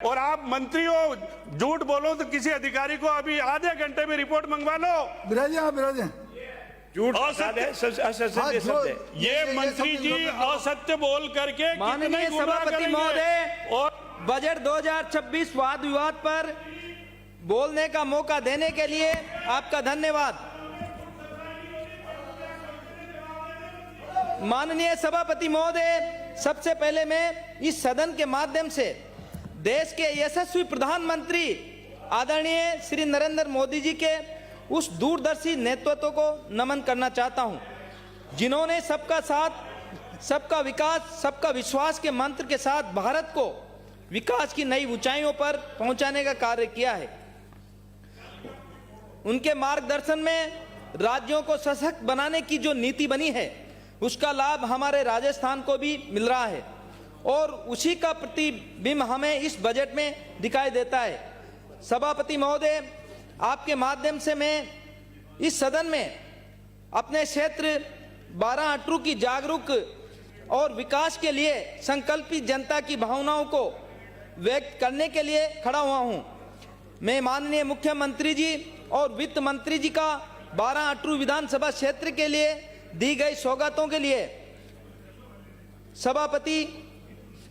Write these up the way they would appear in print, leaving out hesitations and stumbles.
और आप मंत्री हो, झूठ बोलो तो किसी अधिकारी को अभी आधे घंटे में रिपोर्ट मंगवा लो। विराजे झूठ ये मंत्री जी असत्य बोल करके माननीय सभापति महोदय और बजट 2026 वाद विवाद पर बोलने का मौका देने के लिए आपका धन्यवाद। माननीय सभापति महोदय, सबसे पहले मैं इस सदन के माध्यम से देश के यशस्वी प्रधानमंत्री आदरणीय श्री नरेंद्र मोदी जी के उस दूरदर्शी नेतृत्व को नमन करना चाहता हूं, जिन्होंने सबका साथ, सबका विकास, सबका विश्वास के मंत्र के साथ भारत को विकास की नई ऊंचाइयों पर पहुंचाने का कार्य किया है। उनके मार्गदर्शन में राज्यों को सशक्त बनाने की जो नीति बनी है, उसका लाभ हमारे राजस्थान को भी मिल रहा है और उसी का प्रतिबिंब हमें इस बजट में दिखाई देता है। सभापति महोदय, आपके माध्यम से मैं इस सदन में अपने क्षेत्र 12 अटरू की जागरूक और विकास के लिए संकल्पित जनता की भावनाओं को व्यक्त करने के लिए खड़ा हुआ हूं। मैं माननीय मुख्यमंत्री जी और वित्त मंत्री जी का 12 अटरू विधानसभा क्षेत्र के लिए दी गई सौगातों के लिए सभापति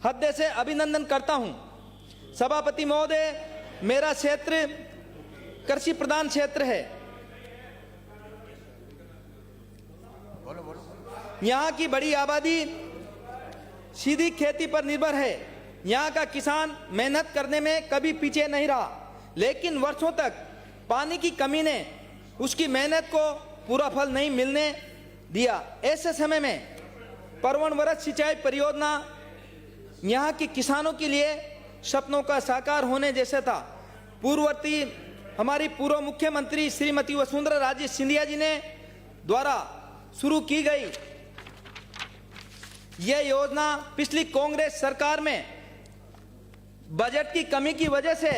हृदय से अभिनंदन करता हूं। सभापति महोदय, मेरा क्षेत्र कृषि प्रधान क्षेत्र है। यहाँ की बड़ी आबादी सीधी खेती पर निर्भर है। यहाँ का किसान मेहनत करने में कभी पीछे नहीं रहा, लेकिन वर्षों तक पानी की कमी ने उसकी मेहनत को पूरा फल नहीं मिलने दिया। ऐसे समय में पर्वणवरज सिंचाई परियोजना यहाँ के किसानों के लिए सपनों का साकार होने जैसा था। पूर्ववर्ती हमारी पूर्व मुख्यमंत्री श्रीमती वसुंधरा राजे सिंधिया जी ने द्वारा शुरू की गई यह योजना पिछली कांग्रेस सरकार में बजट की कमी की वजह से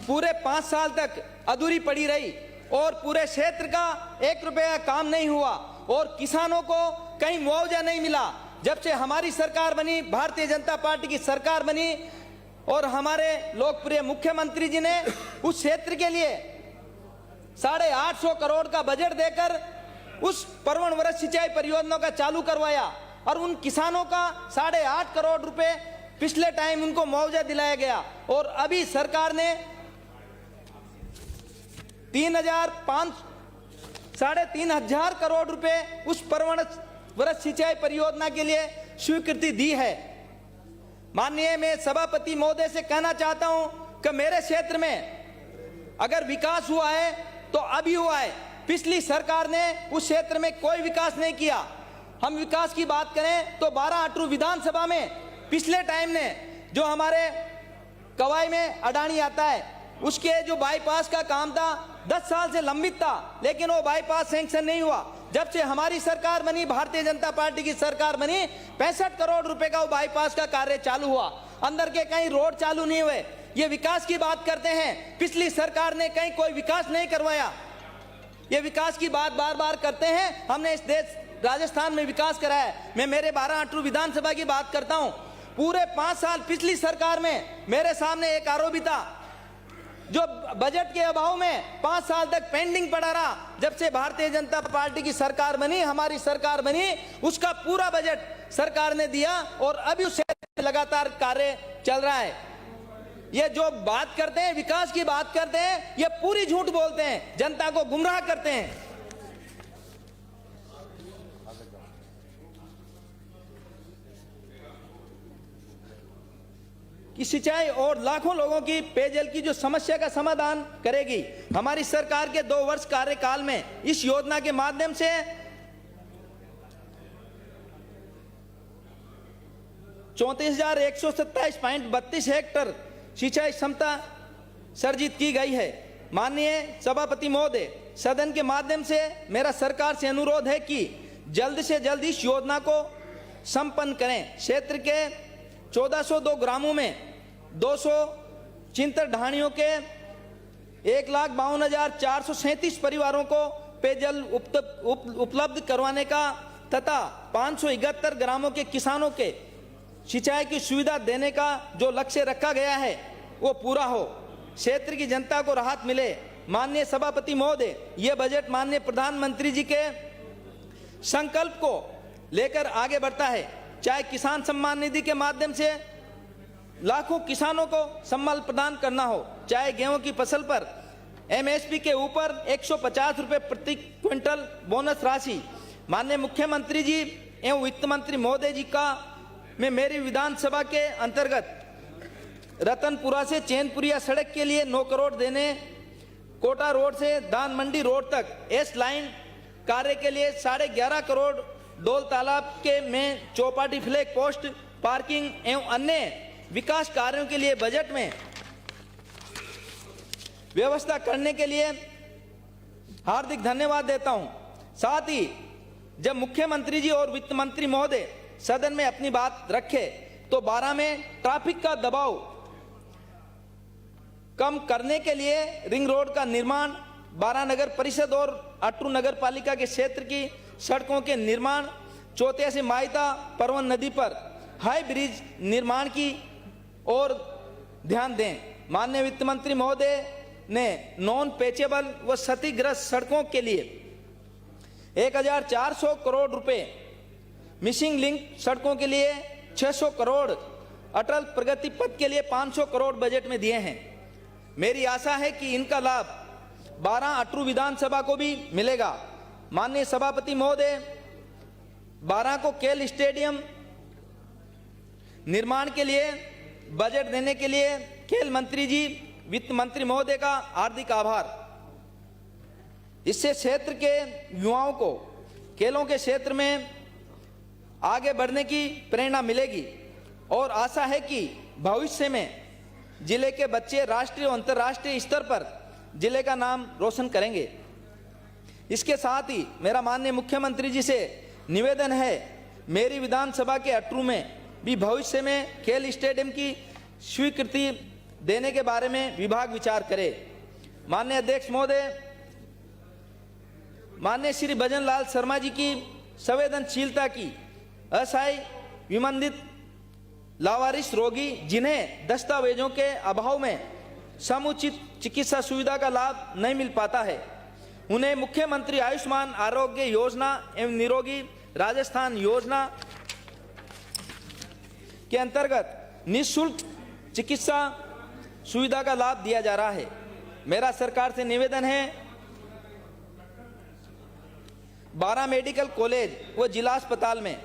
पूरे 5 साल तक अधूरी पड़ी रही और पूरे क्षेत्र का 1 रुपये का काम नहीं हुआ और किसानों को कहीं मुआवजा नहीं मिला। जब से हमारी सरकार बनी, भारतीय जनता पार्टी की सरकार बनी और हमारे लोकप्रिय मुख्यमंत्री जी ने उस क्षेत्र के लिए 850 करोड़ का बजट देकर उस पर्वणवरज सिंचाई परियोजना का चालू करवाया और उन किसानों का 8.5 करोड़ रुपए पिछले टाइम उनको मुआवजा दिलाया गया और अभी सरकार ने 3,500 करोड़ रुपए उस पर्वणवरज सिंचाई परियोजना के लिए स्वीकृति दी है। माननीय, मैं सभापति महोदय से कहना चाहता हूं कि मेरे क्षेत्र में अगर विकास हुआ है तो अभी हुआ है। पिछली सरकार ने उस क्षेत्र में कोई विकास नहीं किया। हम विकास की बात करें तो 12 अटरू विधानसभा में पिछले टाइम ने जो हमारे कवाई में अडानी आता है, उसके जो बाईपास का काम था 10 साल से लंबित था, लेकिन वो बाईपास सैंक्शन नहीं हुआ। जब से हमारी सरकार बनी, भारतीय जनता पार्टी की सरकार बनी, 65 करोड़ रुपए का वो बाईपास का कार्य चालू हुआ। अंदर के कहीं रोड चालू नहीं हुए। ये विकास की बात करते हैं, पिछली सरकार ने कहीं कोई विकास नहीं करवाया। ये विकास की बात बार बार करते हैं, हमने इस देश राजस्थान में विकास कराया है। मैं मेरे 12 अटरू विधानसभा की बात करता हूं। पूरे 5 साल पिछली सरकार में मेरे सामने एक आरोप भी था जो बजट के अभाव में 5 साल तक पेंडिंग पड़ा रहा। जब से भारतीय जनता पार्टी की सरकार बनी, हमारी सरकार बनी, उसका पूरा बजट सरकार ने दिया और अभी उससे लगातार कार्य चल रहा है। ये जो बात करते हैं, विकास की बात करते हैं, ये पूरी झूठ बोलते हैं, जनता को गुमराह करते हैं। कि सिंचाई और लाखों लोगों की पेयजल की जो समस्या का समाधान करेगी। हमारी सरकार के 2 वर्ष कार्यकाल में इस योजना के माध्यम से 34,127.32 हेक्टेयर सिंचाई क्षमता सर्जित की गई है। माननीय सभापति महोदय, सदन के माध्यम से मेरा सरकार से अनुरोध है कि जल्द से जल्द इस योजना को संपन्न करें। क्षेत्र के 1402 ग्रामों में 276 ढाणियों के 1,52,437 परिवारों को पेयजल उपलब्ध करवाने का तथा 571 ग्रामों के किसानों के सिंचाई की सुविधा देने का जो लक्ष्य रखा गया है, वो पूरा हो, क्षेत्र की जनता को राहत मिले। माननीय सभापति महोदय, ये बजट माननीय प्रधानमंत्री जी के संकल्प को लेकर आगे बढ़ता है। चाहे किसान सम्मान निधि के माध्यम से लाखों किसानों को सम्मान प्रदान करना हो, चाहे गेहूं की फसल पर एमएसपी के ऊपर 150 रुपए प्रति क्विंटल बोनस राशि। माननीय मुख्यमंत्री जी एवं वित्त मंत्री महोदय जी का मैं मेरी विधानसभा के अंतर्गत रतनपुरा से चैनपुरिया सड़क के लिए 9 करोड़ देने, कोटा रोड से दान मंडी रोड तक एस लाइन कार्य के लिए 11.5 करोड़, डोल तालाब के में चौपाटी फ्लैग पोस्ट, पार्किंग एवं अन्य विकास कार्यों के लिए बजट में व्यवस्था करने के लिए हार्दिक धन्यवाद देता हूं। साथ ही जब मुख्यमंत्री जी और वित्त मंत्री महोदय सदन में अपनी बात रखे तो 12 में ट्रैफिक का दबाव कम करने के लिए रिंग रोड का निर्माण, 12 नगर परिषद और अटरू नगर पालिका के क्षेत्र की सड़कों के निर्माण, चौथिया से मायता परवन नदी पर हाई ब्रिज निर्माण की और ध्यान दें। माननीय वित्त मंत्री महोदय ने नॉन पेचेबल व क्षतिग्रस्त सड़कों के लिए 1400 करोड़ रुपए, मिसिंग लिंक सड़कों के लिए 600 करोड़, अटल प्रगति पथ के लिए 500 करोड़ बजट में दिए हैं। मेरी आशा है कि इनका लाभ 12 अटरू विधानसभा को भी मिलेगा। माननीय सभापति महोदय, 12 को खेल स्टेडियम निर्माण के लिए बजट देने के लिए खेल मंत्री जी, वित्त मंत्री महोदय का हार्दिक आभार। इससे क्षेत्र के युवाओं को खेलों के क्षेत्र में आगे बढ़ने की प्रेरणा मिलेगी और आशा है कि भविष्य में जिले के बच्चे राष्ट्रीय और अंतर्राष्ट्रीय स्तर पर जिले का नाम रोशन करेंगे। इसके साथ ही मेरा माननीय मुख्यमंत्री जी से निवेदन है, मेरी विधानसभा के अटरू में भी भविष्य में खेल स्टेडियम की स्वीकृति देने के बारे में विभाग विचार करे। माननीय अध्यक्ष महोदय, माननीय श्री भजन लाल शर्मा जी की संवेदनशीलता की असहाय विमंदित लावारिस रोगी जिन्हें दस्तावेजों के अभाव में समुचित चिकित्सा सुविधा का लाभ नहीं मिल पाता है, उन्हें मुख्यमंत्री आयुष्मान आरोग्य योजना एवं निरोगी राजस्थान योजना के अंतर्गत निःशुल्क चिकित्सा सुविधा का लाभ दिया जा रहा है। मेरा सरकार से निवेदन है, 12 मेडिकल कॉलेज व जिला अस्पताल में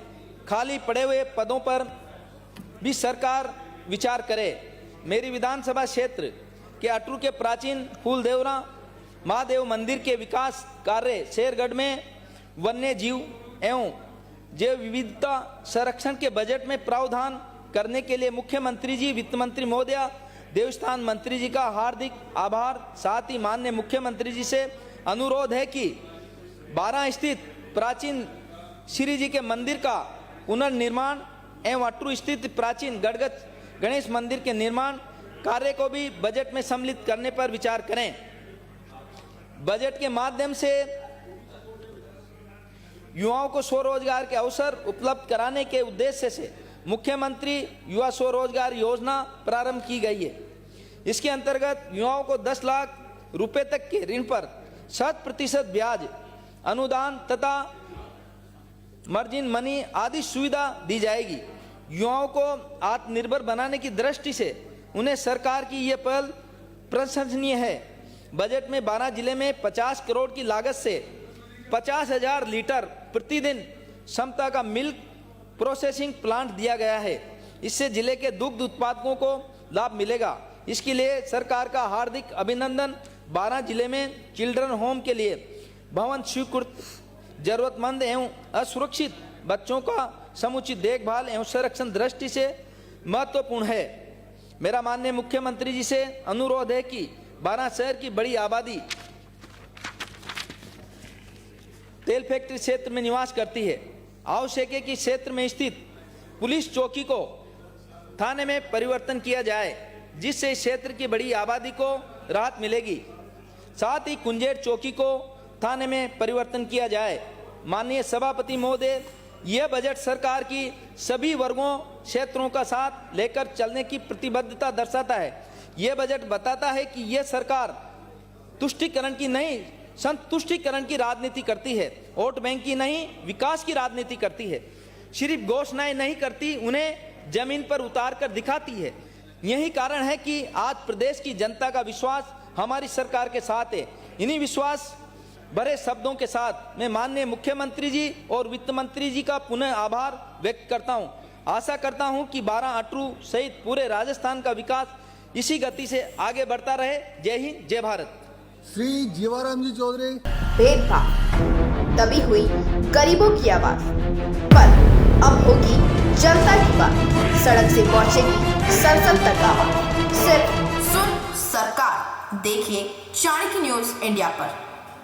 खाली पड़े हुए पदों पर भी सरकार विचार करे। मेरी विधानसभा क्षेत्र के अटरू के प्राचीन फूलदेवरा महादेव मंदिर के विकास कार्य शेरगढ़ में वन्य जीव एवं जैव विविधता संरक्षण के बजट में प्रावधान करने के लिए मुख्यमंत्री जी, वित्त मंत्री महोदय, देवस्थान मंत्री जी का हार्दिक आभार। साथ ही माननीय मुख्यमंत्री जी से अनुरोध है कि 12 स्थित प्राचीन श्री जी के मंदिर का पुनर्निर्माण एवं अटरू स्थित प्राचीन गड़गत गणेश मंदिर के निर्माण कार्य को भी बजट में सम्मिलित करने पर विचार करें। बजट के माध्यम से युवाओं को स्वरोजगार के अवसर उपलब्ध कराने के उद्देश्य से मुख्यमंत्री युवा स्वरोजगार योजना प्रारंभ की गई है। इसके अंतर्गत युवाओं को 10 लाख रुपए तक के ऋण पर 7% ब्याज अनुदान तथा मार्जिन मनी आदि सुविधा दी जाएगी। युवाओं को आत्मनिर्भर बनाने की दृष्टि से उन्हें सरकार की ये पहल प्रशंसनीय है। बजट में 12 जिले में 50 करोड़ की लागत से 50,000 लीटर प्रतिदिन क्षमता का मिल्क प्रोसेसिंग प्लांट दिया गया है। इससे जिले के दुग्ध उत्पादकों को लाभ मिलेगा। इसके लिए सरकार का हार्दिक अभिनंदन। 12 जिले में चिल्ड्रन होम के लिए भवन स्वीकृत जरूरतमंद एवं असुरक्षित बच्चों का समुचित देखभाल एवं संरक्षण दृष्टि से महत्वपूर्ण है। मेरा माननीय मुख्यमंत्री जी से अनुरोध है कि 12 शहर की बड़ी आबादी तेल फैक्ट्री क्षेत्र में निवास करती है। आवश्यक है कि क्षेत्र में स्थित पुलिस चौकी को थाने में परिवर्तन किया जाए, जिससे इस क्षेत्र की बड़ी आबादी को राहत मिलेगी। साथ ही कुंजेर चौकी को थाने में परिवर्तन किया जाए। माननीय सभापति महोदय, यह बजट सरकार की सभी वर्गों क्षेत्रों का साथ लेकर चलने की प्रतिबद्धता दर्शाता है। ये बजट बताता है कि ये सरकार तुष्टीकरण की नहीं, संतुष्टीकरण की राजनीति करती है, वोट बैंक की नहीं, विकास की राजनीति करती है। सिर्फ घोषणाएं नहीं करती, उन्हें जमीन पर उतार कर दिखाती है। यही कारण है कि आज प्रदेश की जनता का विश्वास हमारी सरकार के साथ है। इन्हीं विश्वास भरे शब्दों के साथ मैं माननीय मुख्यमंत्री जी और वित्त मंत्री जी का पुनः आभार व्यक्त करता हूं। आशा करता हूं कि 12 अटरू सहित पूरे राजस्थान का विकास इसी गति से आगे बढ़ता रहे। जय हिंद, जय भारत। श्री जीवाराम जी चौधरी। भेदभाव तभी हुई गरीबों की आवाज, पर अब होगी जनता की बात। सड़क से पहुंचेगी संसद तक आवाज। सिर्फ सुन सरकार, देखिए चाणक्य न्यूज इंडिया पर।